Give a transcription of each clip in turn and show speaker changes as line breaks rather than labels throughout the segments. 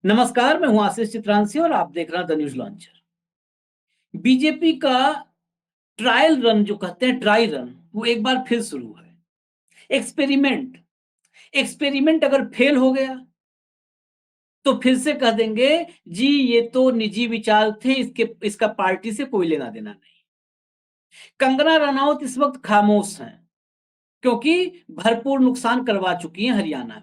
नमस्कार, मैं हूं आशीष चित्रांशी और आप देख रहे हैं द न्यूज लॉन्चर। बीजेपी का ट्रायल रन जो कहते हैं ड्राई रन, वो एक बार फिर शुरू है। एक्सपेरिमेंट एक्सपेरिमेंट अगर फेल हो गया तो फिर से कह देंगे जी ये तो निजी विचार थे, इसका पार्टी से कोई लेना देना नहीं। कंगना रनौत इस वक्त खामोश हैं क्योंकि भरपूर नुकसान करवा चुकी हैं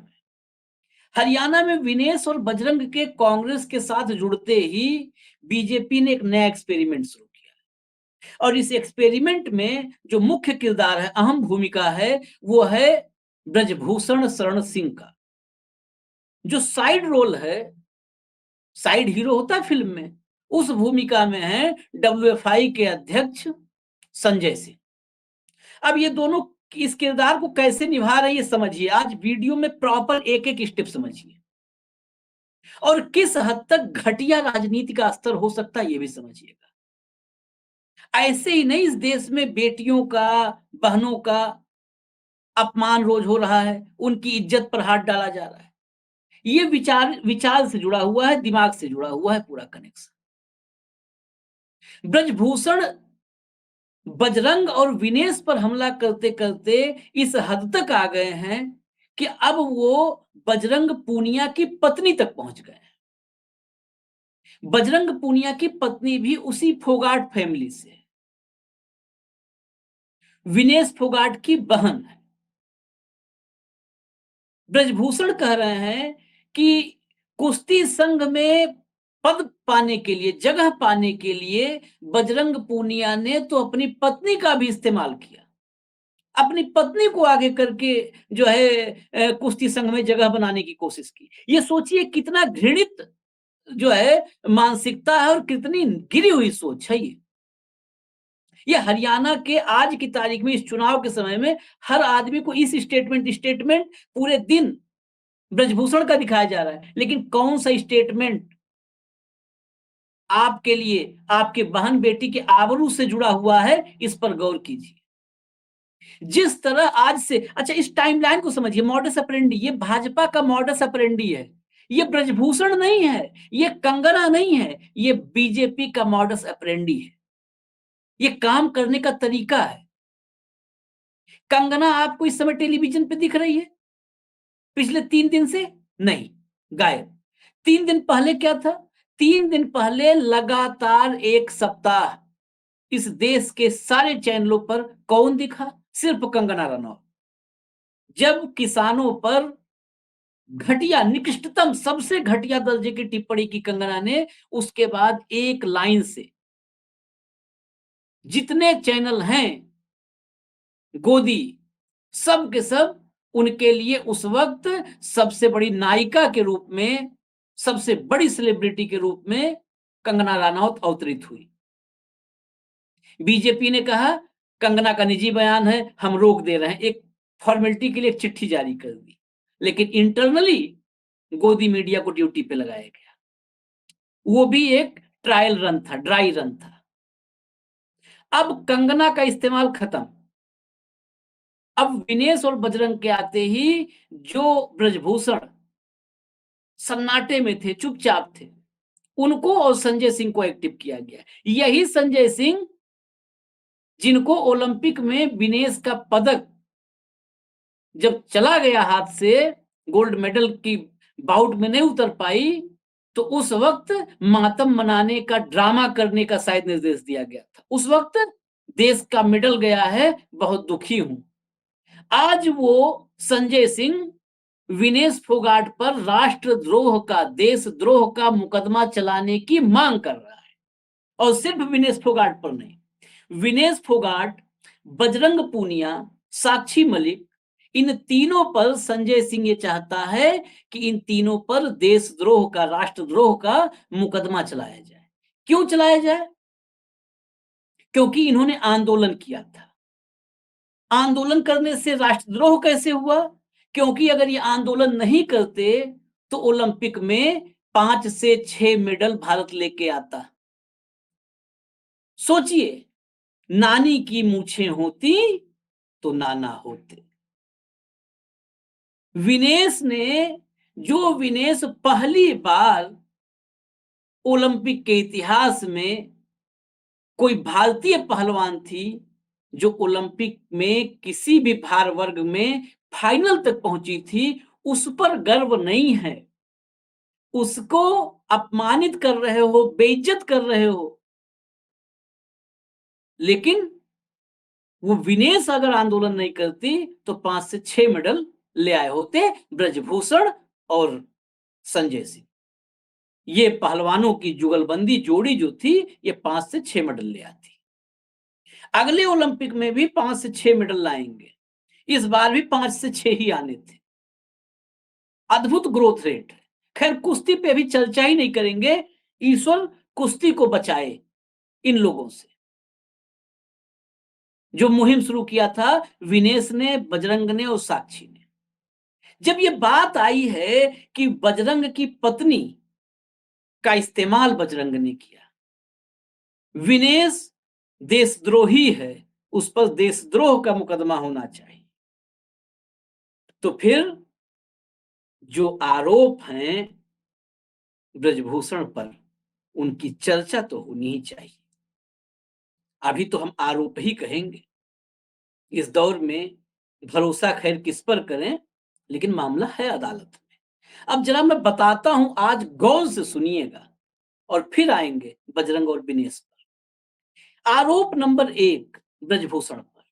हरियाणा में विनेश और बजरंग के कांग्रेस के साथ जुड़ते ही बीजेपी ने एक नया एक्सपेरिमेंट शुरू किया और इस एक्सपेरिमेंट में जो मुख्य किरदार है, अहम भूमिका है, वो है ब्रजभूषण शरण सिंह का। जो साइड रोल है, साइड हीरो होता है फिल्म में, उस भूमिका में है डब्ल्यूएफआई के अध्यक्ष संजय सिंह। अब ये दोनों इस किरदार को कैसे निभा रहे हैं ये समझिए। आज वीडियो में प्रॉपर एक एक स्टेप समझिए और किस हद तक घटिया राजनीति का स्तर हो सकता है ये भी समझिएगा। ऐसे ही नहीं, इस देश में बेटियों का, बहनों का अपमान रोज हो रहा है, उनकी इज्जत पर हाथ डाला जा रहा है। ये विचार विचार से जुड़ा हुआ है, दिमाग से जुड़ा हुआ है पूरा कनेक्शन। ब्रजभूषण बजरंग और विनेश पर हमला करते करते इस हद तक आ गए हैं कि अब वो बजरंग पूनिया की पत्नी तक पहुंच गए हैं। बजरंग पूनिया की पत्नी भी उसी फोगाट फैमिली से है, विनेश फोगाट की बहन है। ब्रजभूषण कह रहे हैं कि कुश्ती संघ में पद पाने के लिए, जगह पाने के लिए बजरंग पूनिया ने तो अपनी पत्नी का भी इस्तेमाल किया। अपनी पत्नी को आगे करके जो है कुश्ती संघ में जगह बनाने की कोशिश की। ये सोचिए कितना घृणित जो है मानसिकता है और कितनी गिरी हुई सोच है ये। ये हरियाणा के आज की तारीख में, इस चुनाव के समय में हर आदमी को इस स्टेटमेंट पूरे दिन ब्रजभूषण का दिखाया जा रहा है, लेकिन कौन सा स्टेटमेंट आपके लिए, आपके बहन बेटी के आबरू से जुड़ा हुआ है, इस पर गौर कीजिए। जिस तरह आज से, अच्छा इस टाइमलाइन को समझिए, मॉडस ऑपरेंडी, ये भाजपा का मॉडस ऑपरेंडी है। ये ब्रजभूषण नहीं है, ये कंगना नहीं है, ये बीजेपी का मॉडस ऑपरेंडी है। ये काम करने का तरीका है। कंगना आपको इस समय टेलीविजन पे दिख रही है? पिछले 3 दिन से नहीं, गायब। 3 दिन पहले क्या था? 3 दिन पहले लगातार एक सप्ताह इस देश के सारे चैनलों पर कौन दिखा? सिर्फ कंगना रनौत। जब किसानों पर घटिया, निकृष्टतम, सबसे घटिया दर्जे की टिप्पणी की कंगना ने, उसके बाद एक लाइन से जितने चैनल हैं गोदी, सब के सब उनके लिए उस वक्त सबसे बड़ी नायिका के रूप में, सबसे बड़ी सेलिब्रिटी के रूप में कंगना रनौत अवतरित हुई। बीजेपी ने कहा कंगना का निजी बयान है, हम रोक दे रहे हैं। एक फॉर्मेलिटी के लिए एक चिट्ठी जारी कर दी, लेकिन इंटरनली गोदी मीडिया को ड्यूटी पे लगाया गया। वो भी एक ट्रायल रन था, ड्राई रन था। अब कंगना का इस्तेमाल खत्म। अब विनेश और बजरंग के आते ही जो ब्रजभूषण सन्नाटे में थे, चुपचाप थे, उनको और संजय सिंह को एक्टिव किया गया। यही संजय सिंह जिनको ओलंपिक में विनेश का पदक जब चला गया हाथ से, गोल्ड मेडल की बाउट में नहीं उतर पाई, तो उस वक्त मातम मनाने का, ड्रामा करने का शायद निर्देश दिया गया था। उस वक्त देश का मेडल गया है, बहुत दुखी हूं। आज वो संजय सिंह विनेश फोगाट पर राष्ट्रद्रोह का, देशद्रोह का मुकदमा चलाने की मांग कर रहा है। और सिर्फ विनेश फोगाट पर नहीं, विनेश फोगाट, बजरंग पूनिया, साक्षी मलिक, इन तीनों पर संजय सिंह ये चाहता है कि इन तीनों पर देशद्रोह का, राष्ट्रद्रोह का मुकदमा चलाया जाए। क्यों चलाया जाए? क्योंकि इन्होंने आंदोलन किया था। आंदोलन करने से राष्ट्रद्रोह कैसे हुआ? क्योंकि अगर ये आंदोलन नहीं करते तो ओलंपिक में 5 से 6 मेडल भारत लेके आता। सोचिए, नानी की मूछें होती तो नाना होते। विनेश ने जो विनेश पहली बार ओलंपिक के इतिहास में कोई भारतीय पहलवान थी जो ओलंपिक में किसी भी भार वर्ग में फाइनल तक पहुंची थी, उस पर गर्व नहीं है। उसको अपमानित कर रहे हो, बेइज्जत कर रहे हो। लेकिन वो विनेश अगर आंदोलन नहीं करती तो 5 से 6 मेडल ले आए होते ब्रजभूषण और संजय सिंह। ये पहलवानों की जुगलबंदी जोड़ी जो थी, ये 5 से 6 मेडल ले आती। अगले ओलंपिक में भी 5 से 6 मेडल लाएंगे। इस बार भी 5 से 6 ही आने थे। अद्भुत ग्रोथ रेट है। खैर, कुश्ती पे भी चर्चा ही नहीं करेंगे। ईश्वर कुश्ती को बचाए इन लोगों से। जो मुहिम शुरू किया था विनेश ने, बजरंग ने और साक्षी ने। जब ये बात आई है कि बजरंग की पत्नी का इस्तेमाल बजरंग ने किया, विनेश देशद्रोही है, उस पर देशद्रोह का मुकदमा होना चाहिए। तो फिर जो आरोप हैं ब्रजभूषण पर, उनकी चर्चा तो होनी ही चाहिए। अभी तो हम आरोप ही कहेंगे। इस दौर में भरोसा खैर किस पर करें, लेकिन मामला है अदालत में। अब जरा मैं बताता हूं, आज गौर से सुनिएगा और फिर आएंगे बजरंग और विनेश पर। आरोप नंबर 1 ब्रजभूषण पर,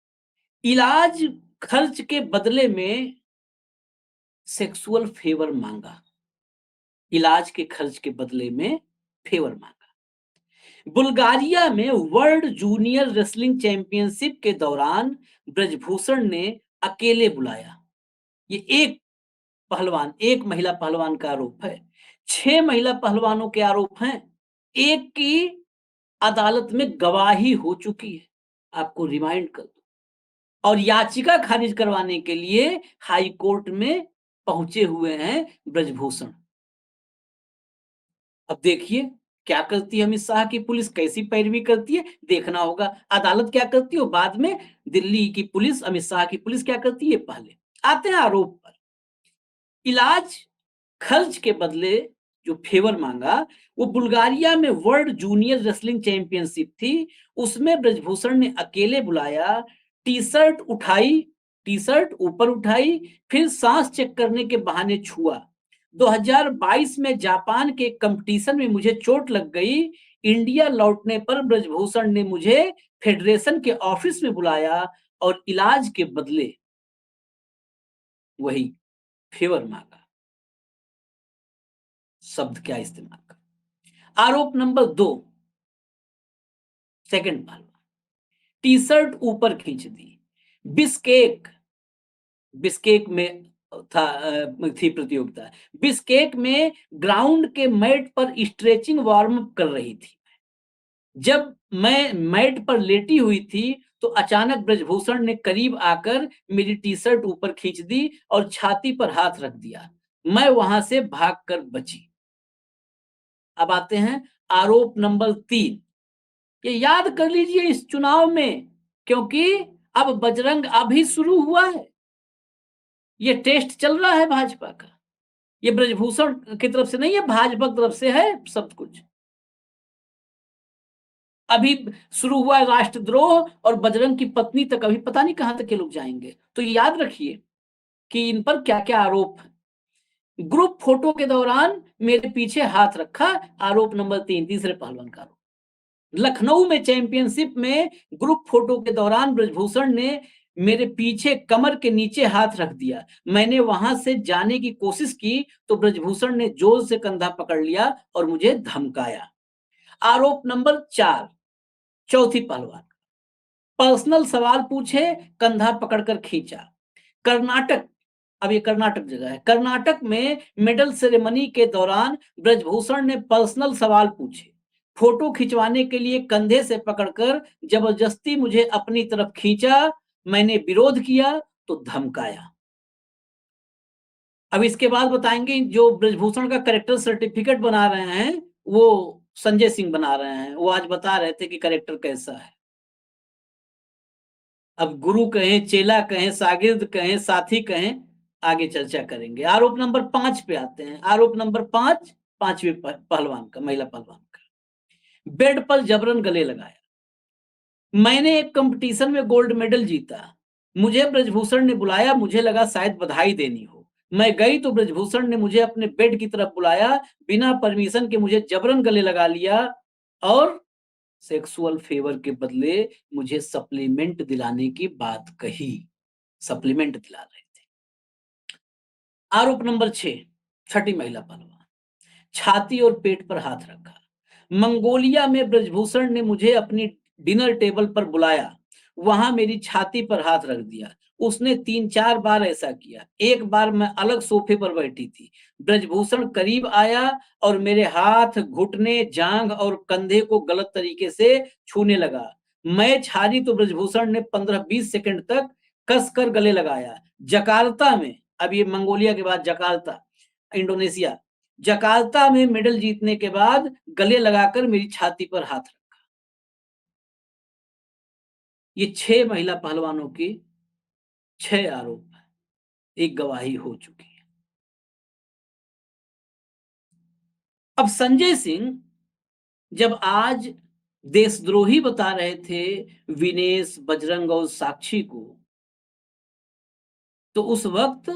इलाज खर्च के बदले में सेक्सुअल फेवर मांगा। इलाज के खर्च के बदले में फेवर मांगा। बुल्गारिया में वर्ल्ड जूनियर रेसलिंग चैंपियनशिप के दौरान ब्रजभूषण ने अकेले बुलाया। ये एक पहलवान, एक महिला पहलवान का आरोप है। 6 महिला पहलवानों के आरोप हैं। एक की अदालत में गवाही हो चुकी है, आपको रिमाइंड कर दूं। और याचिका खारिज करवाने के लिए हाई कोर्ट में पहुंचे हुए हैं ब्रजभूषण। अब देखिए क्या करती है अमित शाह की पुलिस, कैसी पैरवी करती है, देखना होगा। अदालत क्या करती है बाद में, दिल्ली की पुलिस, अमित शाह की पुलिस क्या करती है पहले। आते हैं आरोप पर। इलाज खर्च के बदले जो फेवर मांगा, वो बुल्गारिया में वर्ल्ड जूनियर रेसलिंग चैंपियनशिप थी। उसमें ब्रजभूषण ने अकेले बुलाया, टी शर्ट उठाई, टी शर्ट ऊपर उठाई, फिर सांस चेक करने के बहाने छुआ। 2022 में जापान के कंपटीशन में मुझे चोट लग गई। इंडिया लौटने पर ब्रजभूषण ने मुझे फेडरेशन के ऑफिस में बुलाया और इलाज के बदले वही फेवर मांगा। शब्द क्या इस्तेमाल कर। आरोप नंबर 2, सेकंड पहलवान, टी शर्ट ऊपर खींच दी। बिस्केक, बिस्केक में थी प्रतियोगिता। बिस्केक में ग्राउंड के मैट पर स्ट्रेचिंग वार्म अप कर रही थी। जब मैं मैट पर लेटी हुई थी तो अचानक ब्रजभूषण ने करीब आकर मेरी टी शर्ट ऊपर खींच दी और छाती पर हाथ रख दिया। मैं वहां से भागकर बची। अब आते हैं आरोप नंबर 3। ये याद कर लीजिए इस चुनाव में, क्योंकि अब बजरंग अभी शुरू हुआ है। ये टेस्ट चल रहा है भाजपा का। ये ब्रजभूषण की तरफ से नहीं है, भाजपा की तरफ से है सब कुछ। अभी शुरू हुआ है राष्ट्रद्रोह, और बजरंग की पत्नी तक अभी पता नहीं कहां तक ये लोग जाएंगे। तो ये याद रखिए कि इन पर क्या क्या आरोप है। ग्रुप फोटो के दौरान मेरे पीछे हाथ रखा, आरोप नंबर 3, तीसरे पहलवान का आरोप। लखनऊ में चैंपियनशिप में ग्रुप फोटो के दौरान ब्रजभूषण ने मेरे पीछे कमर के नीचे हाथ रख दिया। मैंने वहां से जाने की कोशिश की तो ब्रजभूषण ने जोर से कंधा पकड़ लिया और मुझे धमकाया। आरोप नंबर 4, चौथी पहलवान, पर्सनल सवाल पूछे, कंधा पकड़कर खींचा। कर्नाटक, अब ये कर्नाटक जगह है, कर्नाटक में मेडल सेरेमनी के दौरान ब्रजभूषण ने पर्सनल सवाल पूछे। फोटो खिंचवाने के लिए कंधे से पकड़कर जबरदस्ती मुझे अपनी तरफ खींचा। मैंने विरोध किया तो धमकाया। अब इसके बाद बताएंगे जो ब्रजभूषण का करेक्टर सर्टिफिकेट बना रहे हैं वो संजय सिंह बना रहे हैं। वो आज बता रहे थे कि करेक्टर कैसा है। अब गुरु कहें, चेला कहें, शागिर्द कहें, साथी कहें, आगे चर्चा करेंगे। आरोप नंबर 5 पे आते हैं। आरोप नंबर 5, 5वें पहलवान का, महिला पहलवान का। बेड पर जबरन गले लगाया। मैंने एक कंपटीशन में गोल्ड मेडल जीता। मुझे ब्रजभूषण ने बुलाया, मुझे लगा शायद बधाई देनी हो। मैं गई तो ब्रजभूषण ने मुझे अपने बेड की तरफ बुलाया, बिना परमिशन के मुझे जबरन गले लगा लिया और सेक्सुअल फेवर के बदले मुझे सप्लीमेंट दिलाने की बात कही। सप्लीमेंट दिला रहे थे। आरोप नंबर 6, छठी महिला पहलवान। छाती और पेट पर हाथ रखा। मंगोलिया में ब्रजभूषण ने मुझे अपनी डिनर टेबल पर बुलाया। वहां मेरी छाती पर हाथ रख दिया। उसने 3-4 बार ऐसा किया। एक बार मैं अलग सोफे पर बैठी थी। ब्रजभूषण करीब आया और मेरे हाथ, घुटने, जांघ और कंधे को गलत तरीके से छूने लगा। मैं छाड़ी तो ब्रजभूषण ने 15-20 सेकंड तक कसकर गले लगाया। जकार्ता में, अब ये मंगोलिया के बाद जकार्ता, इंडोनेशिया, जकार्ता में मेडल जीतने के बाद गले लगाकर मेरी छाती पर हाथ रखा। ये 6 महिला पहलवानों की 6 आरोप है। एक गवाही हो चुकी है। अब संजय सिंह जब आज देशद्रोही बता रहे थे विनेश, बजरंग और साक्षी को, तो उस वक्त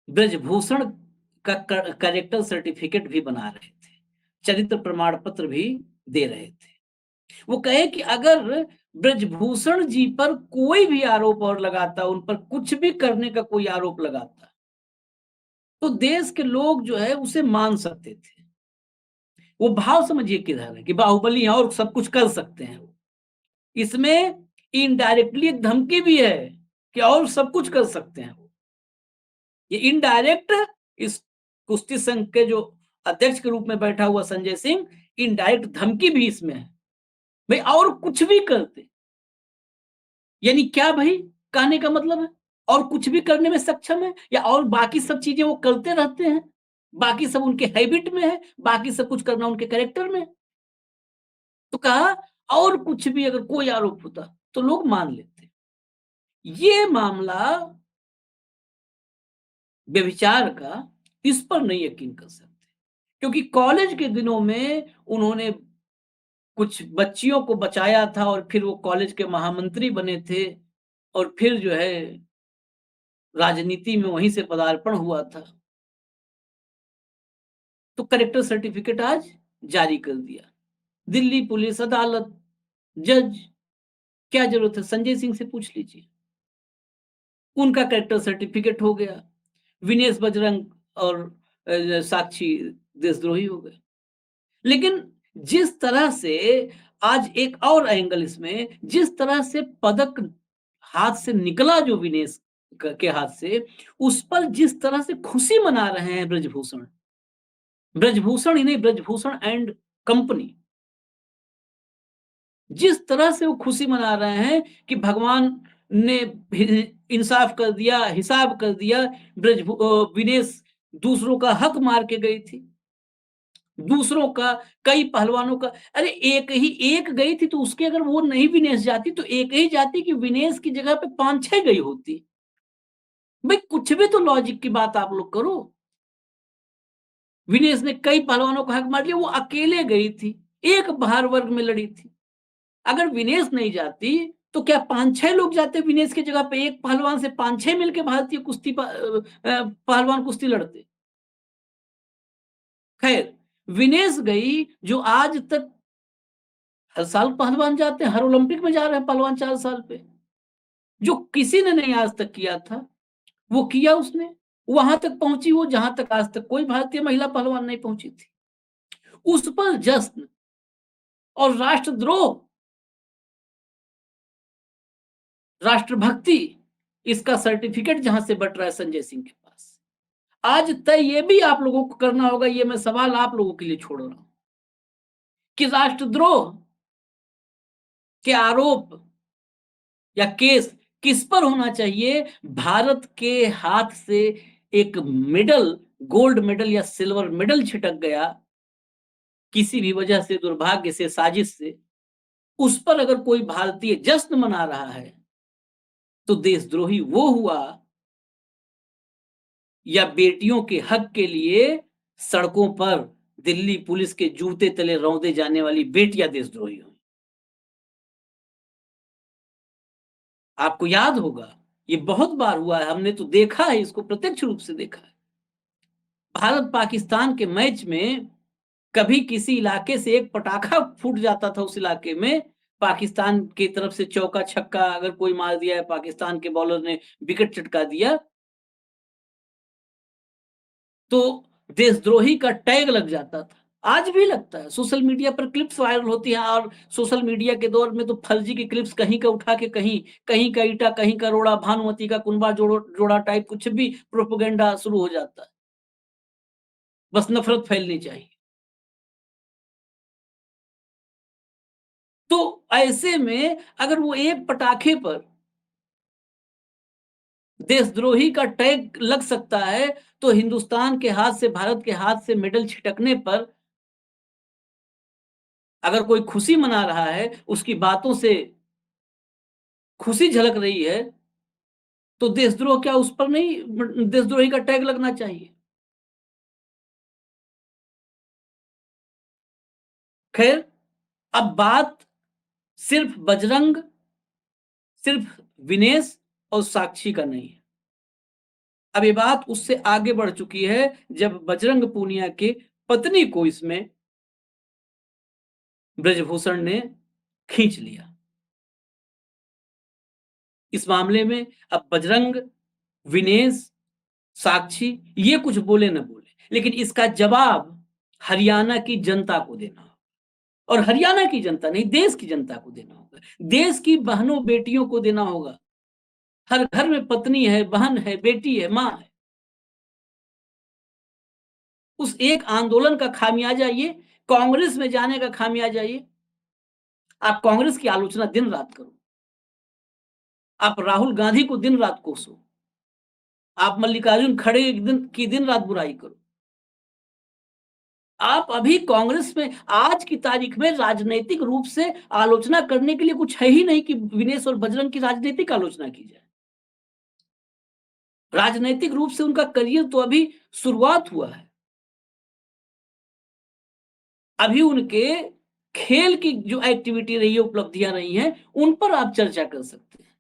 ब्रजभूषण का कैरेक्टर सर्टिफिकेट भी बना रहे थे, चरित्र प्रमाण पत्र भी दे रहे थे। वो कहे कि अगर ब्रजभूषण जी पर कोई भी आरोप और लगाता, उन पर कुछ भी करने का कोई आरोप लगाता, तो देश के लोग जो है उसे मान सकते थे। वो भाव समझिए किधर है कि बाहुबली है और सब कुछ कर सकते हैं वो। इसमें इनडायरेक्टली एक धमकी भी है कि और सब कुछ कर सकते हैं वो। ये इनडायरेक्ट, इस कुश्ती संघ के जो अध्यक्ष के रूप में बैठा हुआ संजय सिंह, इनडायरेक्ट धमकी भी इसमें है, भाई और कुछ भी करते। यानी क्या भाई, कहने का मतलब है और कुछ भी करने में सक्षम है, या और बाकी सब चीजें वो करते रहते हैं, बाकी सब उनके हैबिट में है, बाकी सब कुछ करना उनके कैरेक्टर में। तो कहा और कुछ भी अगर कोई आरोप होता तो लोग मान लेते। ये मामला व्यभिचार का, इस पर नहीं यकीन कर सकते, क्योंकि कॉलेज के दिनों में उन्होंने कुछ बच्चियों को बचाया था और फिर वो कॉलेज के महामंत्री बने थे और फिर जो है राजनीति में वहीं से पदार्पण हुआ था। तो करेक्टर सर्टिफिकेट आज जारी कर दिया। दिल्ली पुलिस, अदालत, जज, क्या जरूरत है, संजय सिंह से पूछ लीजिए। उनका करेक्टर सर्टिफिकेट हो गया। विनेश, बजरंग और साक्षी देशद्रोही हो गए। लेकिन जिस तरह से आज एक और एंगल इसमें, जिस तरह से पदक हाथ से निकला जो विनेश के हाथ से, उस पर जिस तरह से खुशी मना रहे हैं ब्रजभूषण, ब्रजभूषण ही नहीं, ब्रजभूषण एंड कंपनी, जिस तरह से वो खुशी मना रहे हैं कि भगवान ने इंसाफ कर दिया, हिसाब कर दिया। विनेश दूसरों का हक मार के गई थी, दूसरों का, कई पहलवानों का। अरे एक गई थी तो उसके अगर वो नहीं विनेश जाती तो एक ही जाती कि विनेश की जगह पे 5-6 गई होती। भाई कुछ भी तो लॉजिक की बात आप लोग करो। विनेश ने कई पहलवानों का हक मार लिया, वो अकेले गई थी, एक भार वर्ग में लड़ी थी। अगर विनेश नहीं जाती तो क्या 5-6 लोग जाते विनेश की जगह पे, एक पहलवान से 5-6 मिलकर भारतीय पहलवान कुश्ती लड़ते। खैर, विनेश गई जो आज तक हर साल पहलवान जाते हैं, हर ओलंपिक में जा रहे हैं पहलवान 4 साल पे, जो किसी ने नहीं आज तक किया था वो किया उसने। वहां तक पहुंची वो जहां तक आज तक कोई भारतीय महिला पहलवान नहीं पहुंची थी। उस पर जश्न और राष्ट्रद्रोह, राष्ट्रभक्ति, इसका सर्टिफिकेट जहां से बट रहा है संजय सिंह के पास। आज तय ये भी आप लोगों को करना होगा, ये मैं सवाल आप लोगों के लिए छोड़ रहा हूं कि राष्ट्रद्रोह के आरोप या केस किस पर होना चाहिए। भारत के हाथ से एक मेडल, गोल्ड मेडल या सिल्वर मेडल छिटक गया किसी भी वजह से, दुर्भाग्य से, साजिश से, उस पर अगर कोई भारतीय जश्न मना रहा है तो देशद्रोही वो हुआ या बेटियों के हक के लिए सड़कों पर दिल्ली पुलिस के जूते तले रौंदे जाने वाली बेटियां देशद्रोही हुई। आपको याद होगा, ये बहुत बार हुआ है, हमने तो देखा है, इसको प्रत्यक्ष रूप से देखा है। भारत पाकिस्तान के मैच में कभी किसी इलाके से एक पटाखा फूट जाता था उस इलाके में, पाकिस्तान की तरफ से चौका-छक्का अगर कोई मार दिया है, पाकिस्तान के बॉलर ने विकेट चटका दिया, तो देशद्रोही का टैग लग जाता था। आज भी लगता है, सोशल मीडिया पर क्लिप्स वायरल होती हैं और सोशल मीडिया के दौर में तो फर्जी की क्लिप्स कहीं का उठा के कहीं, कहीं का ईटा, कहीं का रोड़ा, भानुमती का कुनबा जोड़ा टाइप कुछ भी प्रोपेगेंडा शुरू हो जाता है। बस नफ़रत फैलनी चाहिए। तो ऐसे में अगर वो एक पटाखे पर देशद्रोही का टैग लग सकता है, तो हिंदुस्तान के हाथ से, भारत के हाथ से मेडल छिटकने पर अगर कोई खुशी मना रहा है, उसकी बातों से खुशी झलक रही है, तो देशद्रोह क्या उस पर नहीं देशद्रोही का टैग लगना चाहिए? खैर, अब बात सिर्फ बजरंग, सिर्फ विनेश और साक्षी का नहीं है। अब ये बात उससे आगे बढ़ चुकी है, जब बजरंग पूनिया की पत्नी को इसमें ब्रजभूषण ने खींच लिया। इस मामले में अब बजरंग, विनेश, साक्षी ये कुछ बोले न बोले, लेकिन इसका जवाब हरियाणा की जनता को देना होगा और हरियाणा की जनता नहीं, देश की जनता को देना होगा। देश की बहनों-बेटियों को देना होगा। हर घर में पत्नी है, बहन है, बेटी है, माँ है। उस एक आंदोलन का खामियाजा ये, कांग्रेस में जाने का खामियाजा ये, आप कांग्रेस की आलोचना दिन-रात करो। आप राहुल गांधी को दिन-रात कोसो। आप मल्लिकार्जुन खड़गे की दिन-रात बुराई करो। आप अभी कांग्रेस में आज की तारीख में राजनैतिक रूप से आलोचना करने के लिए कुछ है ही नहीं कि विनेश और बजरंग की राजनैतिक आलोचना की जाए। राजनैतिक रूप से उनका करियर तो अभी शुरुआत हुआ है। अभी उनके खेल की जो एक्टिविटी रही है, उपलब्धियाँ रही हैं, उन पर आप चर्चा कर सकते हैं।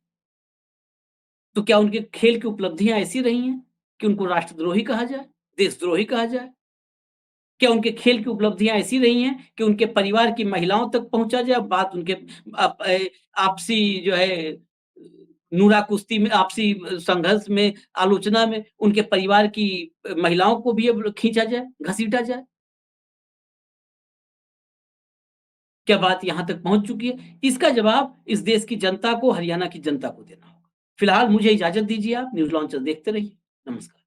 तो क्या उनके खेल की उपलब्धियाँ ऐसी रही हैं कि उनको राष्ट्रद्रोही कहा जाए, देशद्रोही कहा जाए? क्या उनके खेल की उपलब्धियाँ ऐसी रही हैं कि उनके परिवार की महिलाओं तक पहुँचा जाए? बात उनके आपसी जो है नूरा कुश्ती में आपसी संघर्ष में, आलोचना में उनके परिवार की महिलाओं को भी अब खींचा जाए, घसीटा जाए? क्या बात यहाँ तक पहुँच चुकी है? इसका जवाब इस देश की जनता को, हरियाणा की जनता को देना होगा। फिलहाल मुझे इजाज़त दीजिए आप, न्यूज़ लॉन्चर देखते रहिए। नमस्कार।